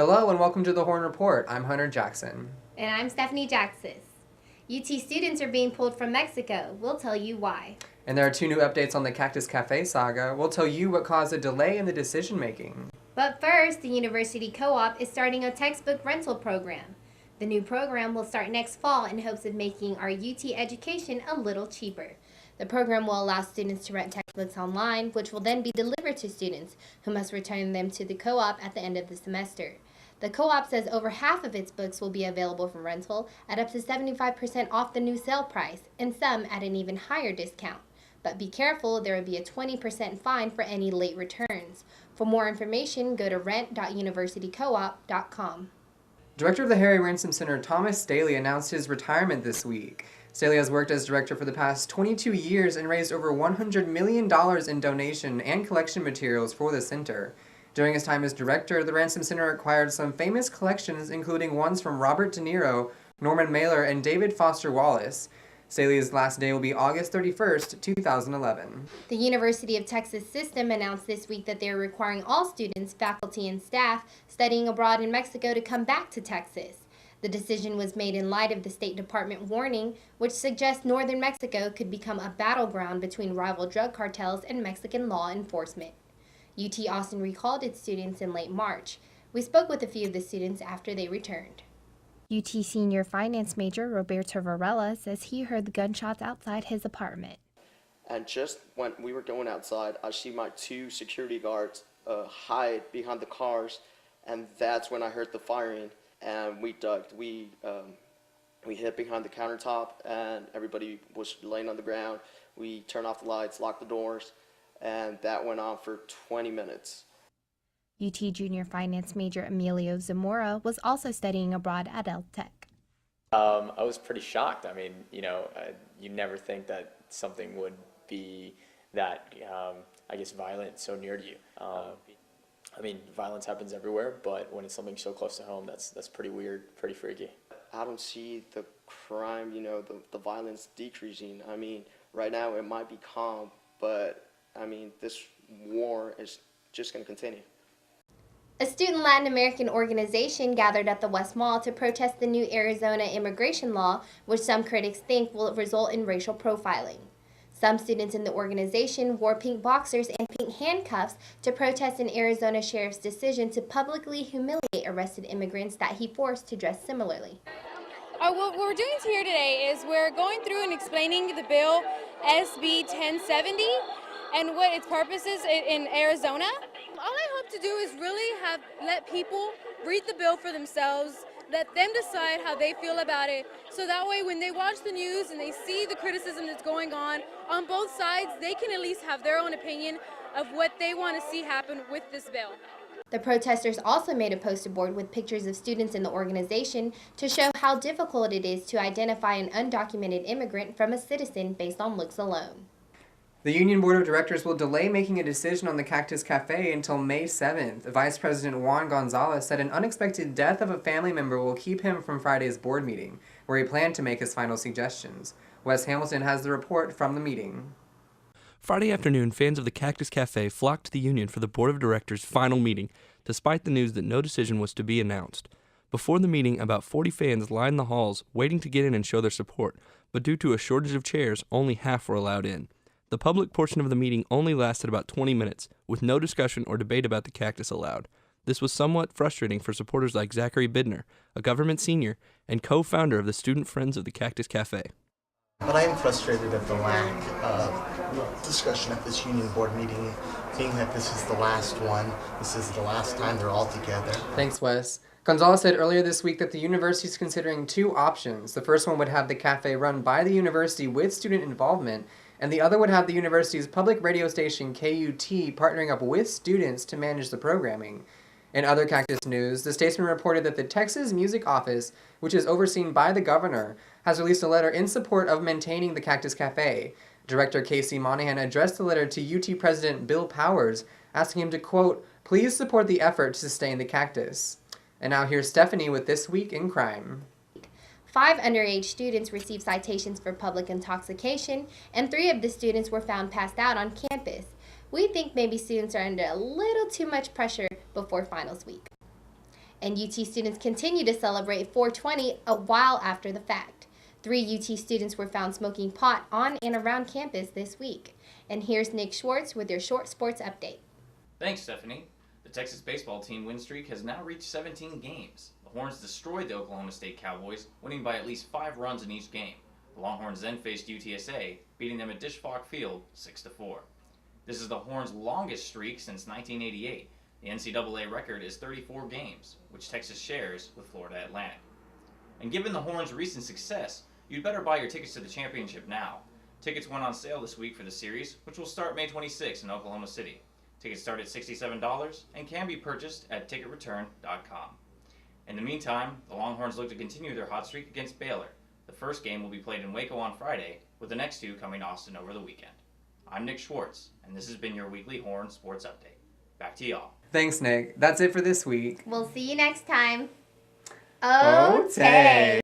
Hello and welcome to the Horn Report. I'm Hunter Jackson. And I'm Stephanie Jaxis. UT students are being pulled from Mexico. We'll tell you why. And there are two new updates on the Cactus Cafe saga. We'll tell you what caused a delay in the decision making. But first, the University Co-op is starting a textbook rental program. The new program will start next fall in hopes of making our UT education a little cheaper. The program will allow students to rent textbooks online, which will then be delivered to students who must return them to the co-op at the end of the semester. The co-op says over half of its books will be available for rental at up to 75% off the new sale price, and some at an even higher discount. But be careful, there will be a 20% fine for any late returns. For more information, go to rent.universitycoop.com. Director of the Harry Ransom Center, Thomas Staley, announced his retirement this week. Staley has worked as director for the past 22 years and raised over $100 million in donation and collection materials for the center. During his time as director, the Ransom Center acquired some famous collections, including ones from Robert De Niro, Norman Mailer, and David Foster Wallace. Staley's last day will be August 31st, 2011. The University of Texas System announced this week that they are requiring all students, faculty, and staff studying abroad in Mexico to come back to Texas. The decision was made in light of the State Department warning, which suggests northern Mexico could become a battleground between rival drug cartels and Mexican law enforcement. UT Austin recalled its students in late March. We spoke with a few of the students after they returned. UT senior finance major Roberto Varela says he heard the gunshots outside his apartment. And just when we were going outside, I see my two security guards hide behind the cars, and that's when I heard the firing, and we ducked. We hid behind the countertop, and everybody was laying on the ground. We turned off the lights, locked the doors, and that went on for 20 minutes. UT junior finance major Emilio Zamora was also studying abroad at LTech. I was pretty shocked. I mean, you never think that something would be that, violent so near to you. Violence happens everywhere, but when it's something so close to home, that's pretty weird, pretty freaky. I don't see the crime, the violence decreasing. I mean, right now it might be calm, but this war is just going to continue. A student Latin American organization gathered at the West Mall to protest the new Arizona immigration law, which some critics think will result in racial profiling. Some students in the organization wore pink boxers and pink handcuffs to protest an Arizona sheriff's decision to publicly humiliate arrested immigrants that he forced to dress similarly. What we're doing here today is we're going through and explaining the bill SB 1070 and what its purpose is in Arizona. All I hope to do is really let people read the bill for themselves, let them decide how they feel about it, so that way when they watch the news and they see the criticism that's going on both sides, they can at least have their own opinion of what they want to see happen with this bill. The protesters also made a poster board with pictures of students in the organization to show how difficult it is to identify an undocumented immigrant from a citizen based on looks alone. The Union Board of Directors will delay making a decision on the Cactus Cafe until May 7th. Vice President Juan Gonzalez said an unexpected death of a family member will keep him from Friday's board meeting, where he planned to make his final suggestions. Wes Hamilton has the report from the meeting. Friday afternoon, fans of the Cactus Cafe flocked to the Union for the Board of Directors' final meeting, despite the news that no decision was to be announced. Before the meeting, about 40 fans lined the halls, waiting to get in and show their support, but due to a shortage of chairs, only half were allowed in. The public portion of the meeting only lasted about 20 minutes, with no discussion or debate about the cactus allowed. This was somewhat frustrating for supporters like Zachary Bidner, a government senior and co-founder of the Student Friends of the Cactus Cafe. But I am frustrated at the lack of discussion at this union board meeting, being that this is the last one. This is the last time they're all together. Thanks, Wes. Gonzalez said earlier this week that the university is considering two options. The first one would have the cafe run by the university with student involvement, and the other would have the university's public radio station KUT partnering up with students to manage the programming. In other Cactus news, the Statesman reported that the Texas Music Office, which is overseen by the governor, has released a letter in support of maintaining the Cactus Cafe. Director Casey Monahan addressed the letter to UT President Bill Powers, asking him to, quote, "Please support the effort to sustain the cactus." And now here's Stephanie with This Week in Crime. 5 underage students received citations for public intoxication, and 3 of the students were found passed out on campus. We think maybe students are under a little too much pressure before finals week. And UT students continue to celebrate 420 a while after the fact. 3 UT students were found smoking pot on and around campus this week. And here's Nick Schwartz with your short sports update. Thanks, Stephanie. The Texas baseball team win streak has now reached 17 games. The Horns destroyed the Oklahoma State Cowboys, winning by at least 5 runs in each game. The Longhorns then faced UTSA, beating them at Disch-Falk Field 6-4. This is the Horns' longest streak since 1988. The NCAA record is 34 games, which Texas shares with Florida Atlantic. And given the Horns' recent success, you'd better buy your tickets to the championship now. Tickets went on sale this week for the series, which will start May 26 in Oklahoma City. Tickets start at $67 and can be purchased at ticketreturn.com. In the meantime, the Longhorns look to continue their hot streak against Baylor. The first game will be played in Waco on Friday, with the next 2 coming to Austin over the weekend. I'm Nick Schwartz, and this has been your weekly Horns Sports Update. Back to y'all. Thanks, Nick. That's it for this week. We'll see you next time. Otay.